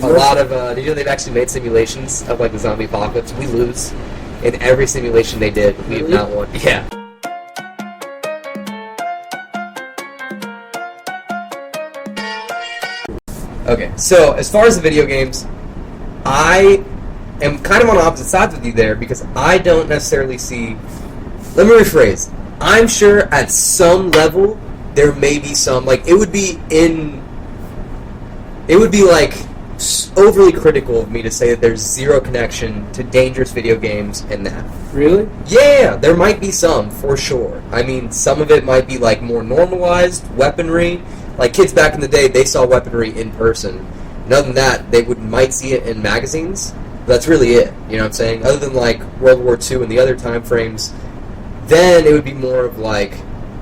A lot of, did you know they've actually made simulations of like the zombie apocalypse? We lose in every simulation they did. We have not won. Yeah. Okay, so as far as the video games, I am kind of on opposite sides with you there because I don't necessarily see. Let me rephrase. I'm sure at some level there may be some, like, it would be like overly critical of me to say that there's zero connection to dangerous video games and that. Really? Yeah, there might be some, for sure. I mean, some of it might be, like, more normalized weaponry. Like, kids back in the day, they saw weaponry in person. And other than that, they might see it in magazines. That's really it, you know what I'm saying? Other than, like, World War II and the other time frames, then it would be more of, like,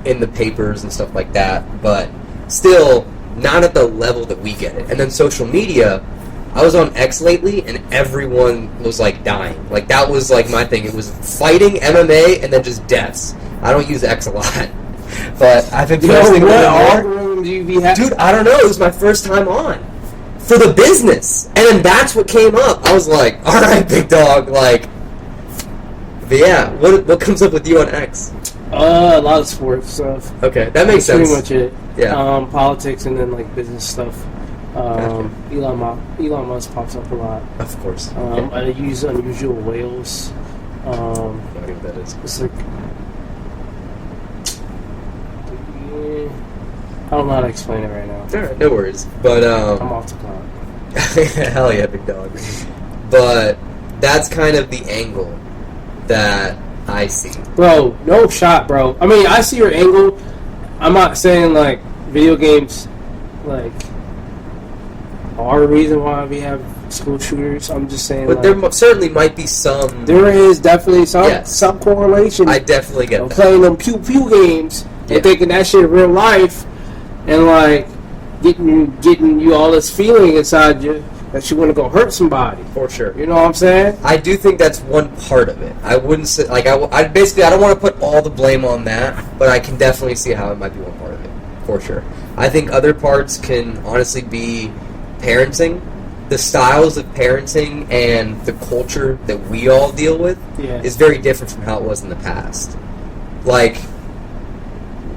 in the papers and stuff like that. But still, not at the level that we get it. And then social media, I was on X lately, and everyone was, like, dying. Like, that was, like, my thing. It was fighting, MMA, and then just deaths. I don't use X a lot. But I've been posting Dude, I don't know. It was my first time on. For the business. And then that's what came up. I was like, alright, big dog. Like, but yeah, what comes up with you on X? A lot of sports stuff. Okay, that makes sense. Pretty much it. Yeah. Politics and then, like, business stuff. Gotcha. Elon Musk pops up a lot. Of course. I use unusual whales. I don't know what that is. It's like, I don't know how to explain it right now. Alright, no worries. But, I'm off the clock. hell yeah, big dog. But that's kind of the angle that I see. Bro, no shot, bro. I mean, I see your angle. I'm not saying, like, video games, like, are a reason why we have school shooters. I'm just saying, But like, there certainly might be some... there is definitely Yes. some correlation. I definitely get of that. playing them pew-pew games Yeah. and thinking that shit in real life and, like, getting you all this feeling inside you that you want to go hurt somebody. For sure. You know what I'm saying? I do think that's one part of it. I wouldn't say... Like, I basically, I don't want to put all the blame on that, but I can definitely see how it might be one part of it. For sure. I think other parts can honestly be parenting. The styles of parenting and the culture that we all deal with is very different from how it was in the past. Like,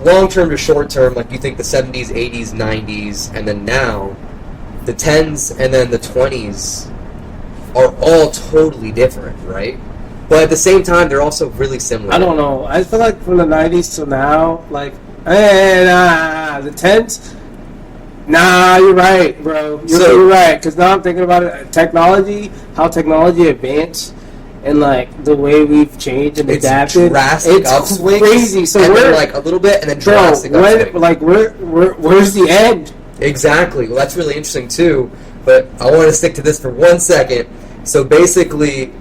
long-term to short-term, like you think the 70s, 80s, 90s, and then now, the 10s and then the 20s are all totally different, right? But at the same time, they're also really similar. I don't know. I feel like from the 90s to now, like, the 10s... Nah, you're right, bro. You're right. Because now I'm thinking about it. How technology advanced, and like the way we've changed and adapted. Drastic it's upswings, crazy. So and we're then like a little bit, and then drastic upswings. Where's the end? Exactly. Well, that's really interesting too. But I want to stick to this for 1 second. So basically,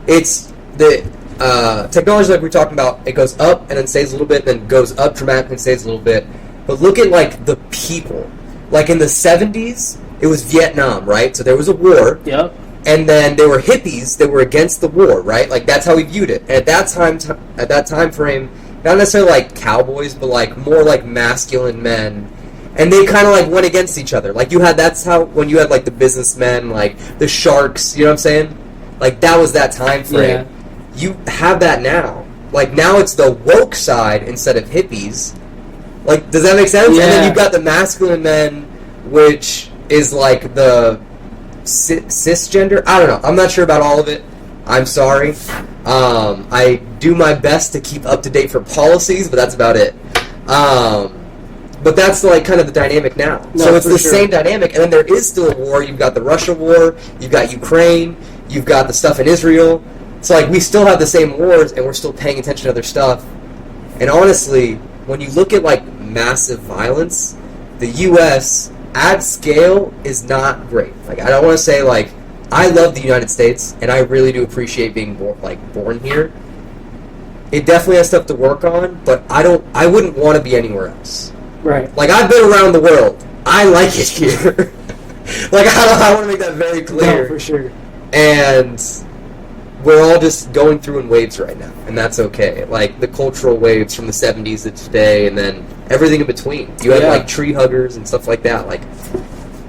it's the technology like we're talking about. It goes up and then stays a little bit, then goes up dramatically and stays a little bit. But look at, like, the people. Like, in the 70s, it was Vietnam, right? So there was a war. Yep. And then there were hippies that were against the war, right? Like, that's how we viewed it. And at that time frame, not necessarily, like, cowboys, but, like, more, like, masculine men. And they kind of, like, went against each other. Like, that's how, when you had, like, the businessmen, like, the sharks, you know what I'm saying? Like, that was that time frame. Yeah. You have that now. Like, now it's the woke side instead of hippies. Like, does that make sense? Yeah. And then you've got the masculine men, which is like the cisgender. I don't know. I'm not sure about all of it. I'm sorry. I do my best to keep up to date for policies, but that's about it. But that's like kind of the dynamic now. No, so it's the sure. same dynamic, and then there is still a war. You've got the Russia war. You've got Ukraine. You've got the stuff in Israel. It's like we still have the same wars, and we're still paying attention to other stuff. And honestly, when you look at like massive violence, the U.S. at scale is not great. Like, I don't want to say, like, I love the United States, and I really do appreciate being born here. It definitely has stuff to work on, but I wouldn't want to be anywhere else. Right. Like, I've been around the world. I like it here. Like, I want to make that very clear. No, for sure. And we're all just going through in waves right now, and that's okay. Like, the cultural waves from the 70s to today, and then everything in between. You have, like, tree huggers and stuff like that. Like,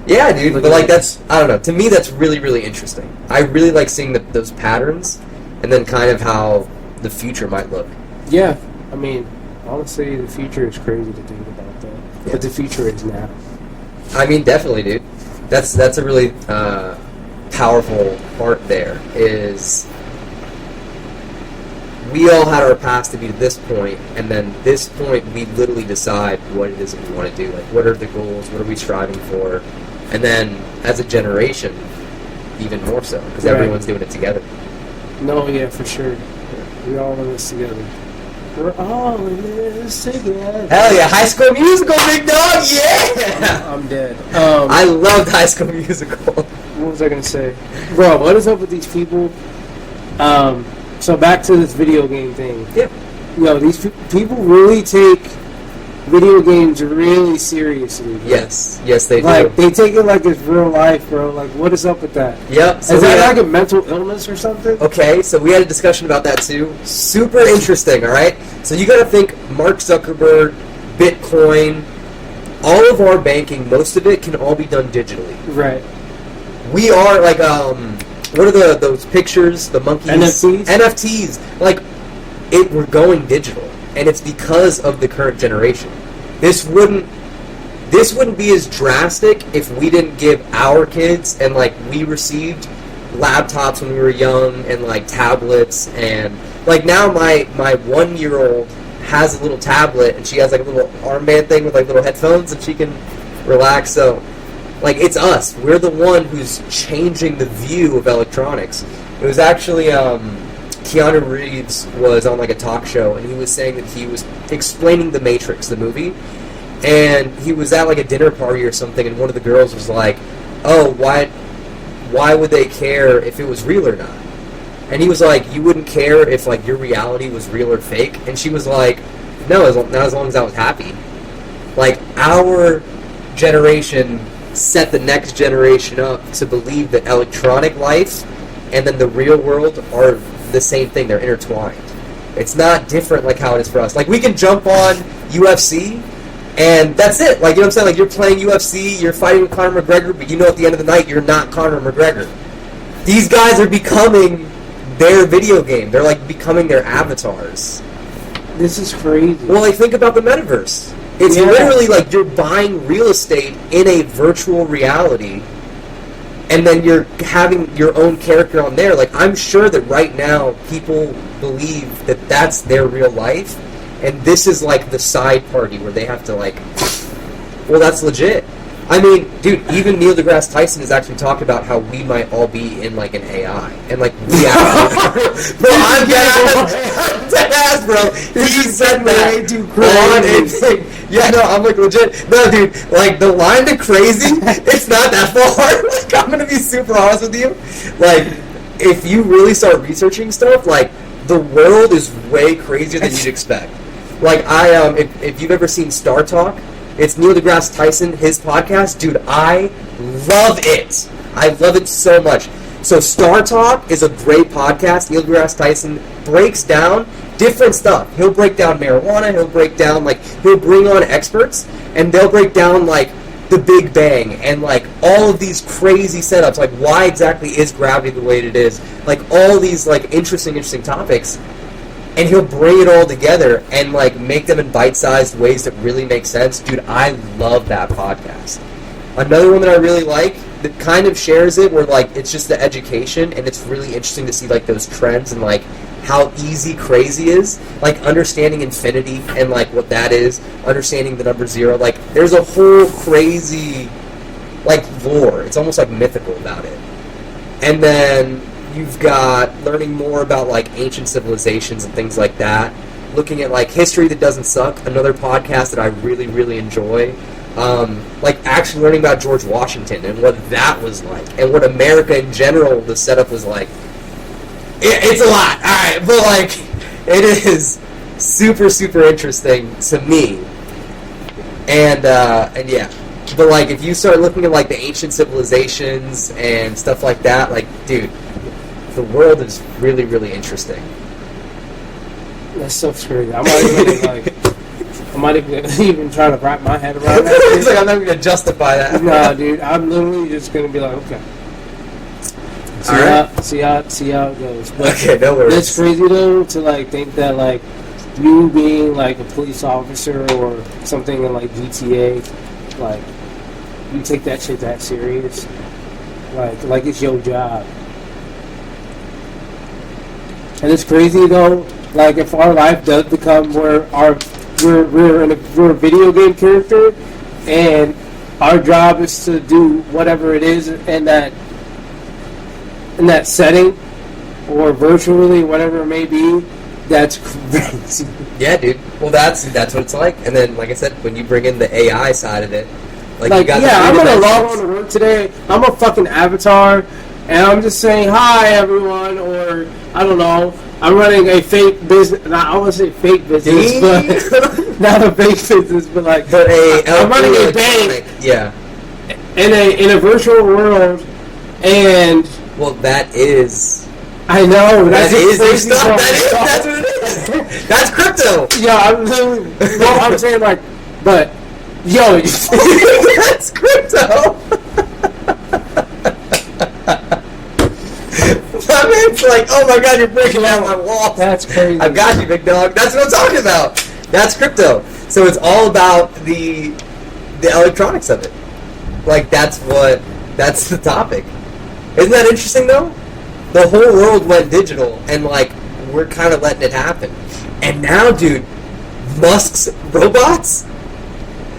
Yeah, dude. But like that's I don't know. To me, that's really really interesting. I really like seeing those patterns, and then kind of how the future might look. Yeah, I mean, honestly, the future is crazy to think about, though. Yeah. But the future is now. I mean, definitely, dude. That's a really powerful part. There is we all had our past to be to this point, and then this point we literally decide what it is that we want to do. Like, what are the goals? What are we striving for? And then, as a generation, even more so, because Right. everyone's doing it together. No, yeah, for sure. We're all in this together. We're all in this together. Hell yeah, High School Musical, big dog, yeah! I'm dead. I loved High School Musical. What was I gonna say, bro? What is up with these people? So back to this video game thing. Yeah. You know, these people really take video games really seriously. Bro. Yes, they do. Like they take it like it's real life, bro. Like, what is up with that? Yep. So Is that we like had- a mental illness or something? Okay, so we had a discussion about that too. Super interesting, alright? So you gotta think Mark Zuckerberg, Bitcoin, all of our banking, most of it can all be done digitally. Right. We are like what are those pictures, the monkeys? NFTs? NFTs. Like we're going digital. And it's because of the current generation. This wouldn't be as drastic if we didn't give our kids and like we received laptops when we were young and like tablets and like now my 1-year-old has a little tablet and she has like a little armband thing with like little headphones and she can relax. So like it's us. We're the one who's changing the view of electronics. It was actually Keanu Reeves was on like a talk show and he was saying that he was explaining The Matrix, the movie, and he was at like a dinner party or something and one of the girls was like, oh, why would they care if it was real or not? And he was like, you wouldn't care if like your reality was real or fake? And she was like, no, not as long as I was happy. Like our generation set the next generation up to believe that electronic life and then the real world are the same thing. They're intertwined. It's not different like how it is for us. Like we can jump on UFC and that's it. Like, you know what I'm saying? Like you're playing UFC, you're fighting with Conor McGregor, but you know at the end of the night you're not Conor McGregor. These guys are becoming their video game. They're like becoming their avatars. This is crazy. Well, like think about the metaverse. It's Yeah. literally like you're buying real estate in a virtual reality and then you're having your own character on there. Like, I'm sure that right now people believe that that's their real life, and this is like the side party where they have to like, well, that's legit. I mean, dude, even Neil deGrasse Tyson has actually talked about how we might all be in like an AI, and like we actually, bro, I'm dead ass, bro. He said that way too on crazy. a thing. Yeah, no, I'm like legit. No, dude, like the line to crazy, it's not that far. Like, I'm gonna be super honest with you. Like, if you really start researching stuff, like the world is way crazier than you'd expect. Like if you've ever seen Star Talk, it's Neil deGrasse Tyson, his podcast. Dude, I love it. I love it so much. So Star Talk is a great podcast. Neil deGrasse Tyson breaks down different stuff. He'll break down marijuana. He'll break down, like, he'll bring on experts, and they'll break down, like, the Big Bang and, like, all of these crazy setups. Like, why exactly is gravity the way it is? Like, all these, like, interesting topics. And he'll bring it all together and, like, make them in bite-sized ways that really make sense. Dude, I love that podcast. Another one that I really like that kind of shares it where, like, it's just the education, and it's really interesting to see, like, those trends and, like, how easy crazy is. Like, understanding infinity and, like, what that is. Understanding the number 0. Like, there's a whole crazy, like, lore. It's almost, like, mythical about it. And then you've got learning more about, like, ancient civilizations and things like that. Looking at, like, History That Doesn't Suck, another podcast that I really, really enjoy. Like, actually learning about George Washington and what that was like. And what America in general, the setup was like. It's a lot, alright, but, like, it is super, super interesting to me. And yeah. But, like, if you start looking at, like, the ancient civilizations and stuff like that, like, dude, the world is really, really interesting. That stuff's crazy. I'm already I'm not even trying to wrap my head around that. It's like I'm not even gonna justify that. Nah, dude, I'm literally just gonna be like, okay. See how it goes. But Okay, no worries. it's crazy though to like think that like you being like a police officer or something in like GTA, like you take that shit that serious, like it's your job. And it's crazy though, like if our life does become where we're a video game character, and our job is to do whatever it is in that setting, or virtually, whatever it may be. That's crazy. Yeah, dude. Well, that's what it's like. And then, like I said, when you bring in the AI side of it, like you got yeah, I'm the gonna log on to work today. I'm a fucking avatar, and I'm just saying hi, everyone, or I don't know. I'm running a fake business. I want to say fake business, but not a fake business, but like. But I'm running a bank. Yeah. In a virtual world, and. Well, that is. I know. That's their crazy stuff. part. That's what it is. That's crypto. Yeah, I'm literally. Well, I'm saying like, but yo, that's crypto. My man's like, oh my god, you're breaking down my wall. That's crazy. I've got you, big dog. That's what I'm talking about. That's crypto. So it's all about the electronics of it. Like that's the topic. Isn't that interesting though? The whole world went digital, and like we're kind of letting it happen. And now, dude, Musk's robots.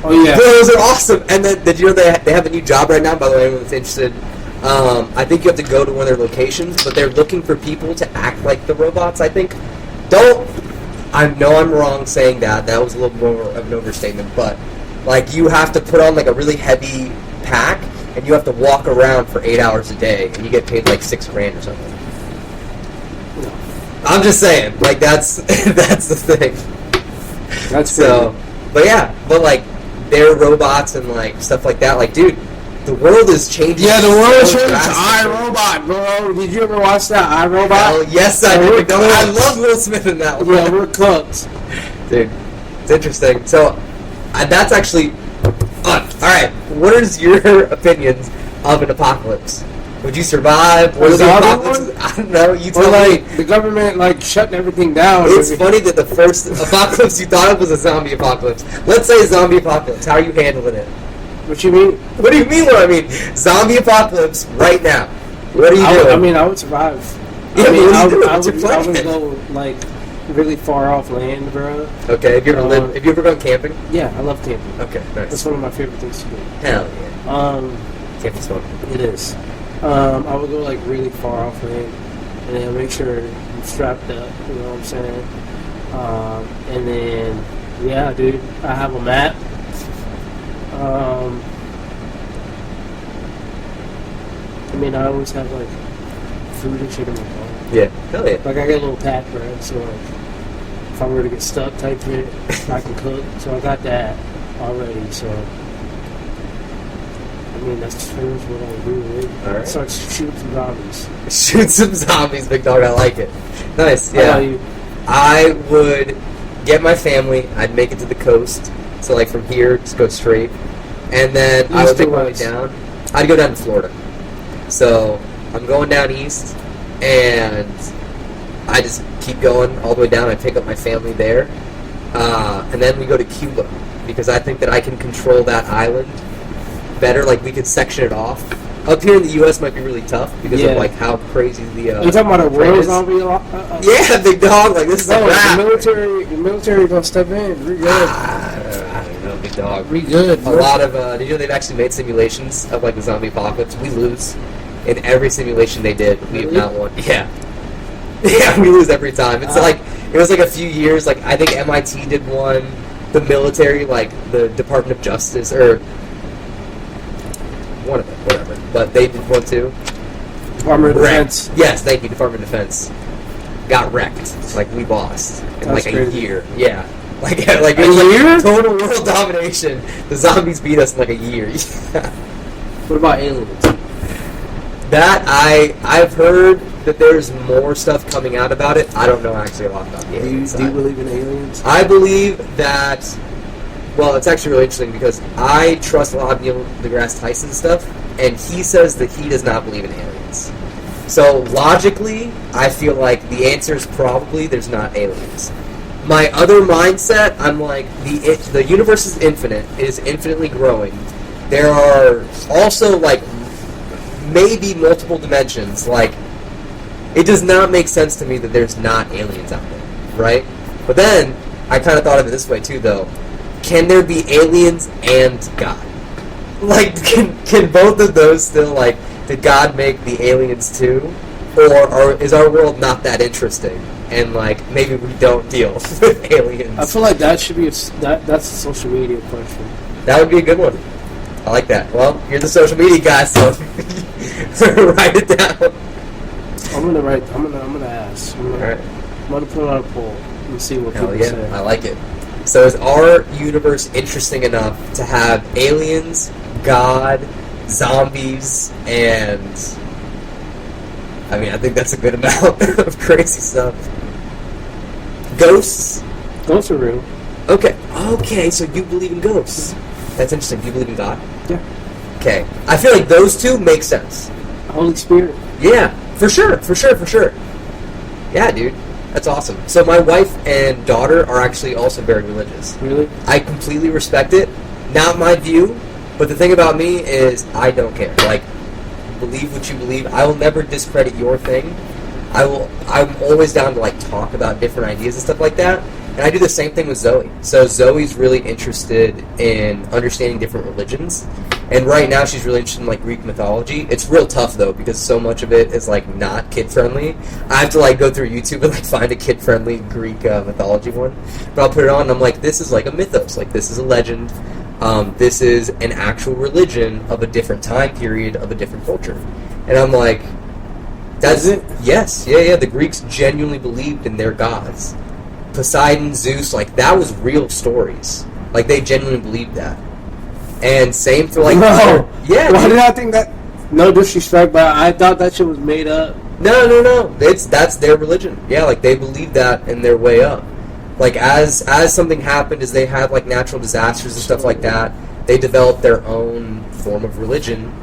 Oh yeah, those are awesome. And then did you know they have a new job right now? By the way, anyone that's interested, I think you have to go to one of their locations, but they're looking for people to act like the robots. I think. I know I'm wrong saying that. That was a little more of an overstatement, but like you have to put on like a really heavy pack. And you have to walk around for 8 hours a day, and you get paid like $6,000 or something. I'm just saying, like that's the thing. That's so, but yeah, but like they're robots and like stuff like that. Like, dude, the world is changing. Yeah, the world is so changing. drastically. iRobot, bro. Did you ever watch that iRobot? Hell, yes, I Yeah, did. I love Will Smith in that one. Yeah, we're cooked, dude. It's interesting. So, that's actually. Alright, what is your opinions of an apocalypse? Would you survive? Or the apocalypse? I don't know, you or tell like me. the government like shutting everything down. It's funny that the first apocalypse you thought of was a zombie apocalypse. Let's say a zombie apocalypse. How are you handling it? What you mean? What do you mean what I mean? Zombie apocalypse right now. What are you doing? I mean, I would survive. Yeah, I What's your would plan? go like really far off land, bro. Okay, have you ever gone camping? Yeah, I love camping. Okay, nice. That's one of my favorite things to do. Hell yeah. Camping's fun. It is. I would go like really far off land, and then make sure I'm strapped up. You know what I'm saying? And then, yeah, dude, I have a map. I mean, I always have like food and shit in my car. Yeah, hell yeah. Like I get a little pack bread, so like if I were to get stuck type shit, I can cook. So I got that already. So I mean, that's pretty much what I do. Right? All right. Start shooting some zombies. Shoot some zombies, big dog. I like it. Nice. How Yeah. about you? I would get my family. I'd make it to the coast. So like from here, just go straight, and then I would East or make my way west? down. I'd go down to Florida. So I'm going down east, and I just keep going all the way down. I pick up my family there, and then we go to Cuba because I think that I can control that island better. Like we could section it off. Up here in the U.S. might be really tough because of like how crazy the. You talking about a trade world is. zombie? Yeah, big dog. Like this is a No, wrap. the military gonna step in. We good. I don't know, big dog. We good. A lot of did you know they've actually made simulations of like the zombie apocalypse? We lose in every simulation they did. We have Really? not won. Yeah, yeah, we lose every time. It's like it was like a few years. Like I think MIT did one. The military, like the Department of Justice, or one of them, whatever. But they did one too. Department of Wrecked. Defense. Yes, thank you, Department of Defense. Got wrecked. Like we lost in That's like a crazy. year. Yeah. Like it was year? like total world domination. The zombies beat us in like a year. What about aliens? That I've heard that there's more stuff coming out about it. I don't know actually a lot about the aliens. Do you believe in aliens? I believe that Well, it's actually really interesting because I trust a lot of Neil deGrasse Tyson stuff, and he says that he does not believe in aliens. So logically, I feel like the answer is probably there's not aliens. My other mindset, I'm like, the universe is infinite. It is infinitely growing. There are also, like, maybe multiple dimensions. Like, it does not make sense to me that there's not aliens out there, right? But then, I kind of thought of it this way, too, though. Can there be aliens and God? Like, can both of those still, like, did God make the aliens, too? Or is our world not that interesting? And, like, maybe we don't deal with aliens. I feel like that should be that's a social media question. That would be a good one. I like that. Well, you're the social media guy, so write it down. I'm gonna ask. I'm gonna put it on a poll and see what people say. I like it. So is our universe interesting enough to have aliens, God, zombies, and I mean, I think that's a good amount of crazy stuff. Ghosts? Ghosts are real. Okay, so you believe in ghosts. That's interesting. Do you believe in God? Yeah. Okay. I feel like those two make sense. Holy Spirit. Yeah, for sure. Yeah, dude. That's awesome. So my wife and daughter are actually also very religious. Really? I completely respect it. Not my view, but the thing about me is I don't care. Like, believe what you believe. I will never discredit your thing. I'm always down to, like, talk about different ideas and stuff like that. And I do the same thing with Zoe. So Zoe's really interested in understanding different religions. And right now she's really interested in, like, Greek mythology. It's real tough, though, because so much of it is, like, not kid-friendly. I have to, like, go through YouTube and, like, find a kid-friendly Greek mythology one. But I'll put it on and I'm like, this is, like, a mythos. Like, this is a legend. This is an actual religion of a different time period, of a different culture. And I'm like, that's it? Yes. Yeah. The Greeks genuinely believed in their gods. Poseidon, Zeus, like, that was real stories. Like, they genuinely believed that. And same for, like... No. Yeah. Why did I think that? No disrespect, but I thought that shit was made up. No. That's their religion. Yeah, like, they believed that in their way up. Like, as something happened, as they had, like, natural disasters and stuff like that, they developed their own form of religion.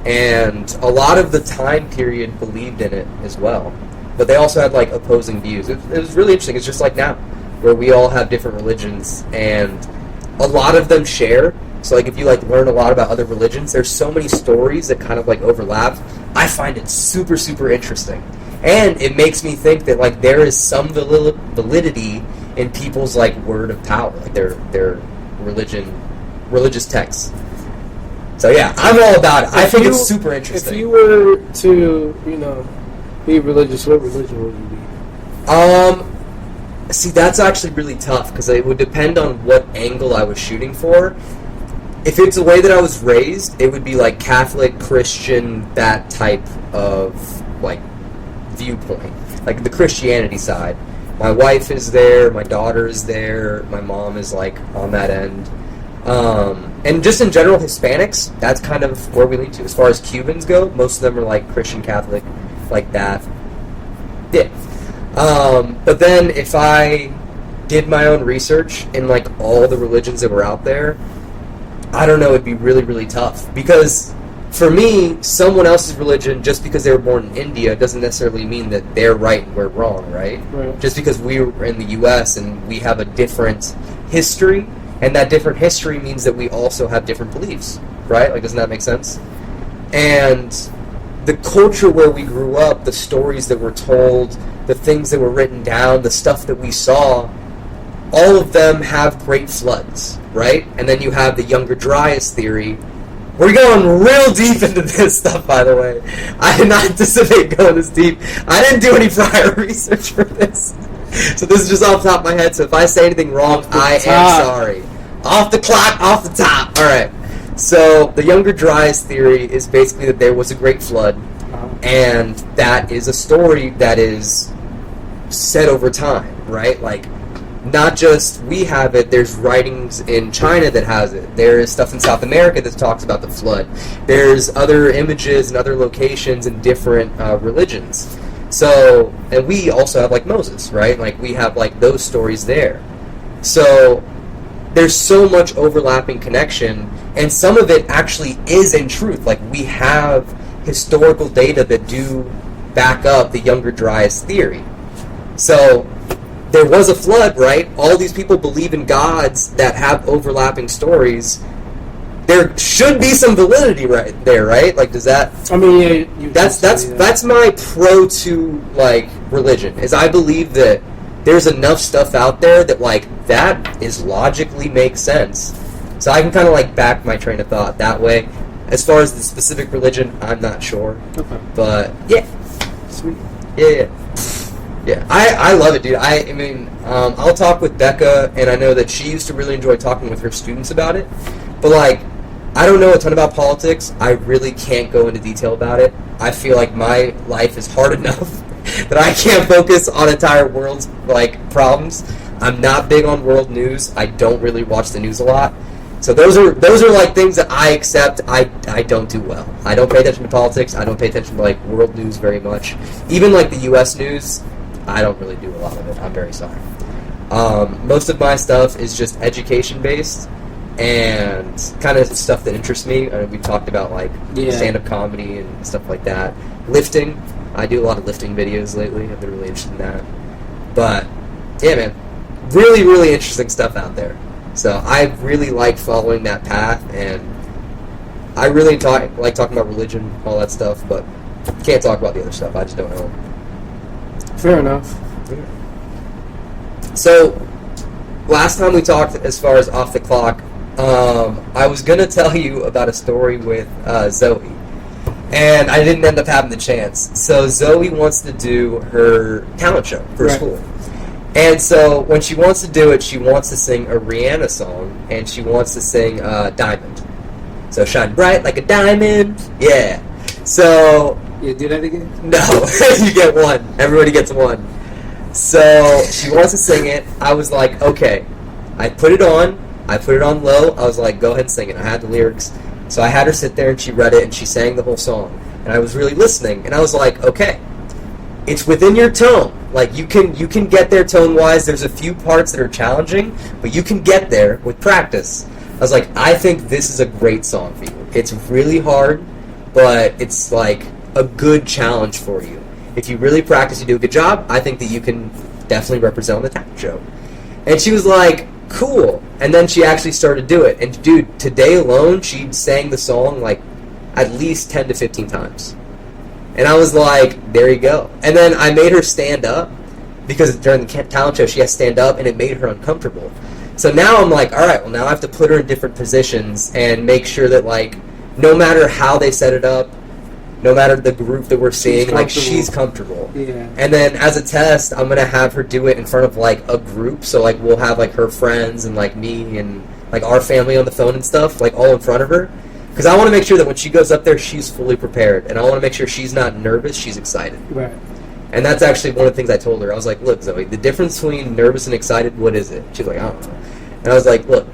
And a lot of the time period believed in it as well. But they also had, like, opposing views. It was really interesting. It's just like now, where we all have different religions, and a lot of them share. So, like, if you, like, learn a lot about other religions, there's so many stories that kind of, like, overlap. I find it super, super interesting. And it makes me think that, like, there is some validity in people's, like, word of power, like, their religious texts. So, yeah, I'm all about it. I think it's super interesting. If you were to, be religious, what religion would you be? See, that's actually really tough, because it would depend on what angle I was shooting for. If it's the way that I was raised, it would be, like, Catholic, Christian, that type of, like, viewpoint. Like, the Christianity side. My wife is there, my daughter is there, my mom is, like, on that end. And just in general, Hispanics, that's kind of where we lean to. As far as Cubans go, most of them are, like, Christian, Catholic, like that. Yeah. But then if I did my own research in, like, all the religions that were out there, I don't know, it'd be really, really tough. Because for me, someone else's religion, just because they were born in India, doesn't necessarily mean that they're right and we're wrong, right? Just because we were in the U.S. and we have a different history, and that different history means that we also have different beliefs, right? Like, doesn't that make sense? And the culture where we grew up, the stories that were told, the things that were written down, the stuff that we saw, all of them have great floods, right? And then you have the Younger Dryas theory. We're going real deep into this stuff, by the way. I did not anticipate going this deep. I didn't do any prior research for this. So this is just off the top of my head, so if I say anything wrong, I am sorry. Off the clock, off the top. Alright. So the Younger Dryas theory is basically that there was a great flood, and that is a story that is set over time, right? Like, not just we have it, there's writings in China that has it. There is stuff in South America that talks about the flood. There's other images and other locations in different religions. So, and we also have, like, Moses, right? Like, we have, like, those stories there. So, there's so much overlapping connection, and some of it actually is in truth. Like, we have historical data that do back up the Younger Dryas theory. So there was a flood, right? All these people believe in gods that have overlapping stories. There should be some validity right there, right? Like, does that? I mean, yeah, that's my pro to like religion. Is I believe that there's enough stuff out there that like that is logically makes sense. So I can kind of like back my train of thought that way. As far as the specific religion, I'm not sure. Okay. But yeah, Sweet. Yeah. I love it, dude. I mean, I'll talk with Becca, and I know that she used to really enjoy talking with her students about it. But like, I don't know a ton about politics. I really can't go into detail about it. I feel like my life is hard enough that I can't focus on entire world's like problems. I'm not big on world news. I don't really watch the news a lot. So those are like things that I accept. I don't do well. I don't pay attention to politics. I don't pay attention to like world news very much. Even like the U.S. news, I don't really do a lot of it. I'm very sorry. Most of my stuff is just education based and kind of stuff that interests me. We talked about like stand-up comedy and stuff like that. Lifting. I do a lot of lifting videos lately. I've been really interested in that. But yeah, man, really, really interesting stuff out there. So I really like following that path, and I really like talking about religion, all that stuff, but can't talk about the other stuff. I just don't know. Fair enough. Yeah. So last time we talked, as far as off the clock, I was going to tell you about a story with Zoe, and I didn't end up having the chance. So Zoe wants to do her talent show for school. And so when she wants to do it, she wants to sing a Rihanna song, and she wants to sing Diamond. So shine bright like a diamond. Yeah. So... You do that again? No. You get one. Everybody gets one. So she wants to sing it. I was like, okay. I put it on low. I was like, go ahead and sing it. I had the lyrics. So I had her sit there, and she read it, and she sang the whole song. And I was really listening, and I was like, okay. It's within your tone. Like, you can get there tone-wise. There's a few parts that are challenging, but you can get there with practice. I was like, I think this is a great song for you. It's really hard, but it's, like, a good challenge for you. If you really practice, you do a good job, I think that you can definitely represent on the talent show. And she was like, cool. And then she actually started to do it. And, dude, today alone, she sang the song, like, at least 10 to 15 times. And I was like, there you go. And then I made her stand up, because during the talent show she has to stand up, and it made her uncomfortable. So now I'm like, all right, well, now I have to put her in different positions and make sure that, like, no matter how they set it up, no matter the group that we're seeing, like, she's comfortable. Yeah. And then as a test, I'm going to have her do it in front of, like, a group. So, like, we'll have, like, her friends and, like, me and, like, our family on the phone and stuff, like, all in front of her. Because I want to make sure that when she goes up there, she's fully prepared. And I want to make sure she's not nervous, she's excited. Right. And that's actually one of the things I told her. I was like, look, Zoe, the difference between nervous and excited, what is it? She's like, I don't know. And I was like, look,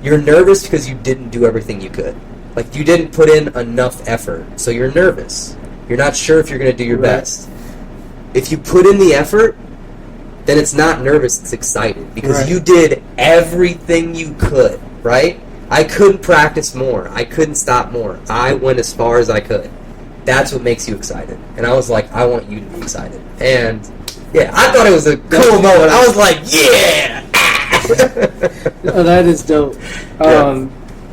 you're nervous because you didn't do everything you could. Like, you didn't put in enough effort, so you're nervous. You're not sure if you're going to do your best. If you put in the effort, then it's not nervous, it's excited. Because you did everything you could, right? I couldn't practice more. I couldn't stop more. I went as far as I could. That's what makes you excited. And I was like, I want you to be excited. And, yeah, I thought it was a cool moment. I was like, yeah! Oh, that is dope.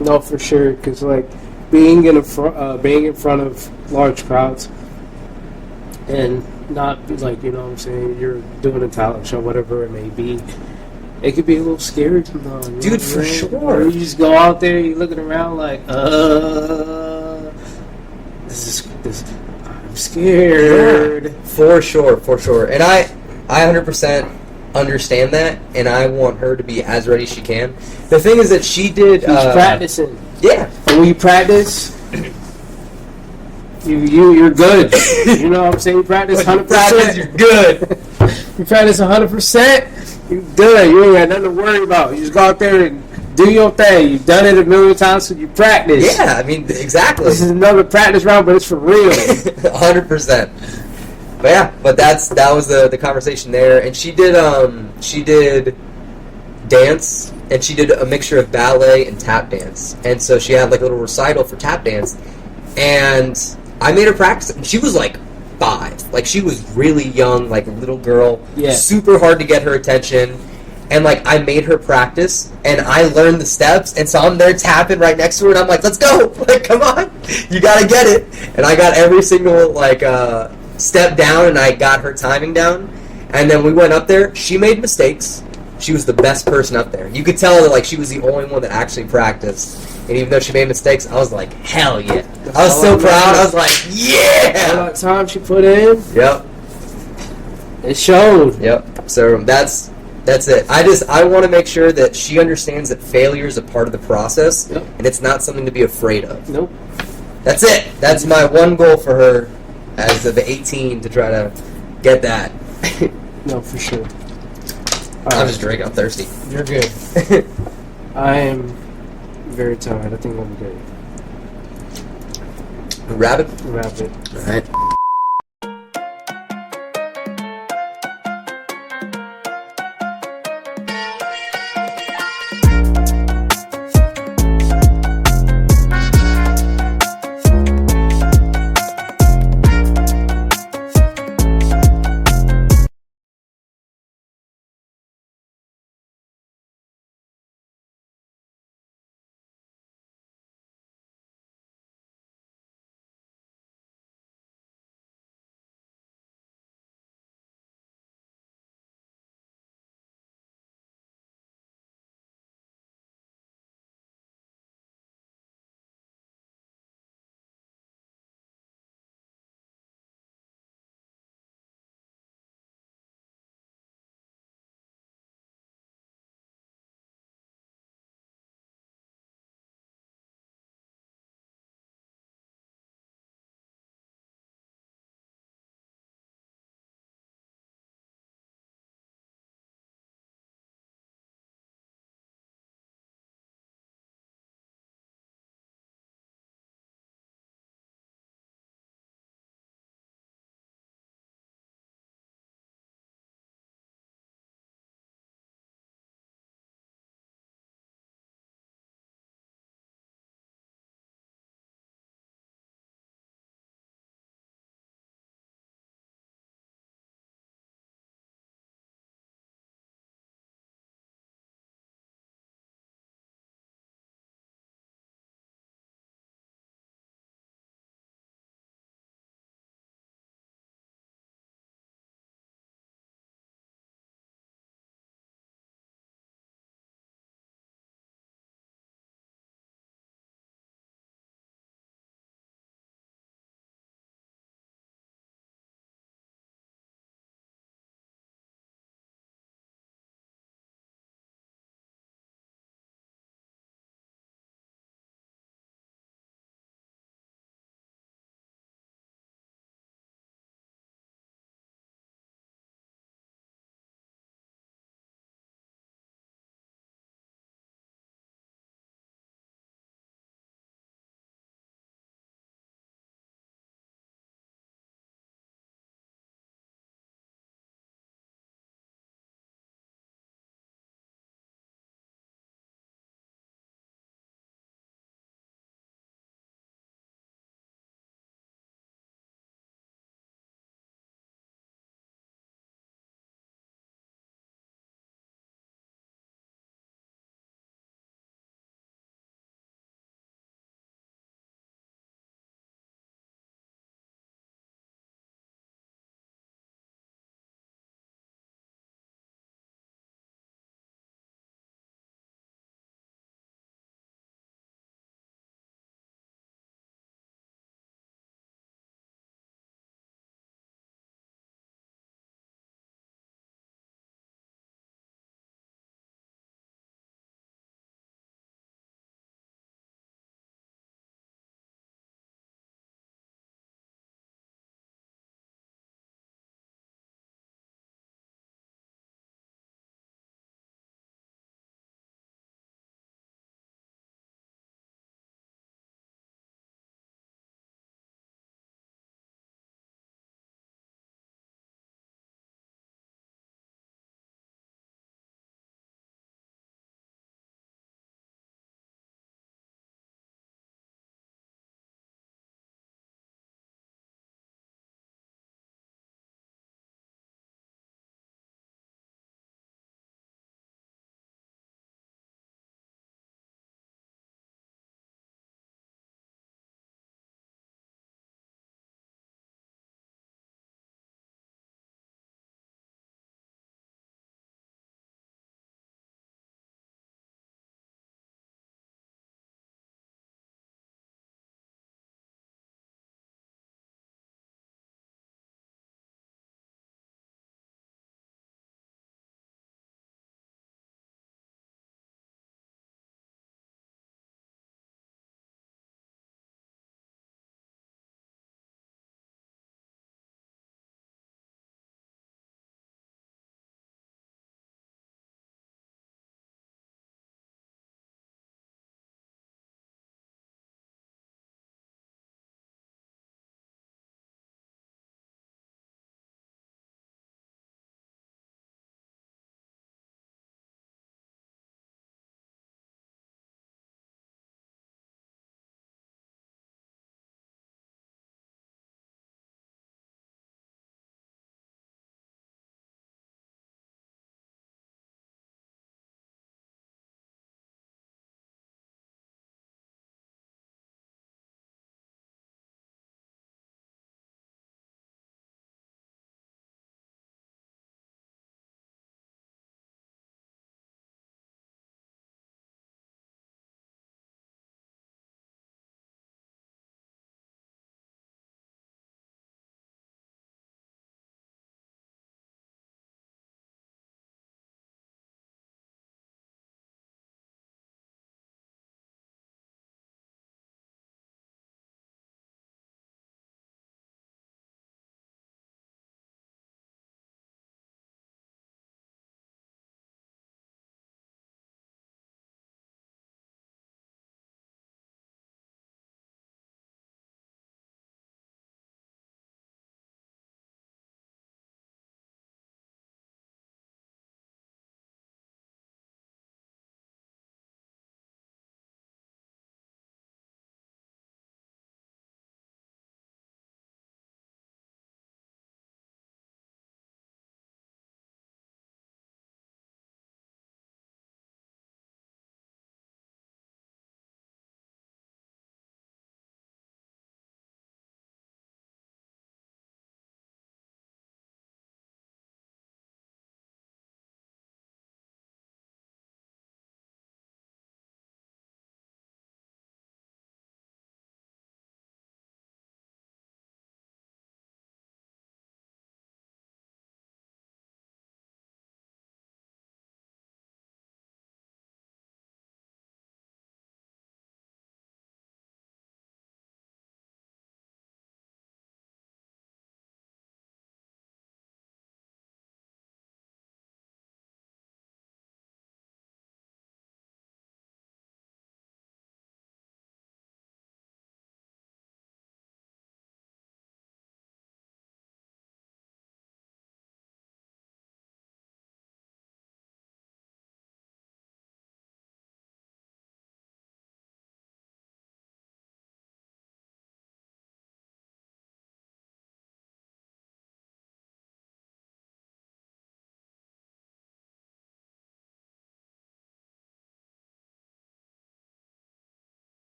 No, for sure. Because, like, being in front of large crowds and not, like, you know what I'm saying, you're doing a talent show, whatever it may be, it could be a little scary sometimes. Dude, for sure. You just go out there, you're looking around like, I'm scared. Yeah, for sure. And I 100% understand that, and I want her to be as ready as she can. The thing is that she did... She's practicing. Yeah. And when you practice, you're good. You know what I'm saying? You practice 100%. You're good. You practice 100%, you're good. You ain't got nothing to worry about. You just go out there and do your thing. You've done it a million times, so you practice. Yeah, I mean, exactly. This is another practice round, but it's for real. 100%. But yeah, that was the conversation there, and she did dance and she did a mixture of ballet and tap dance. And so she had like a little recital for tap dance, and I made her practice it. And she was like 5, like she was really young, like a little girl. Yeah. Super hard to get her attention. And, like, I made her practice, and I learned the steps, and so I'm there tapping right next to her, and I'm like, let's go! Like, come on! You gotta get it! And I got every single, like, step down, and I got her timing down. And then we went up there. She made mistakes. She was the best person up there. You could tell that, like, she was the only one that actually practiced. And even though she made mistakes, I was like, hell yeah! I was so proud. I was like, All yeah! that time she put in, Yep. it showed. Yep. So that's it. I want to make sure that she understands that failure is a part of the process, Yep. and it's not something to be afraid of. Nope. That's it. That's my one goal for her as of 18 to try to get that. No, for sure. I'm just drinking. I'm thirsty. You're good. I am very tired. I think I'm good. Rabbit. Wrap it. All right.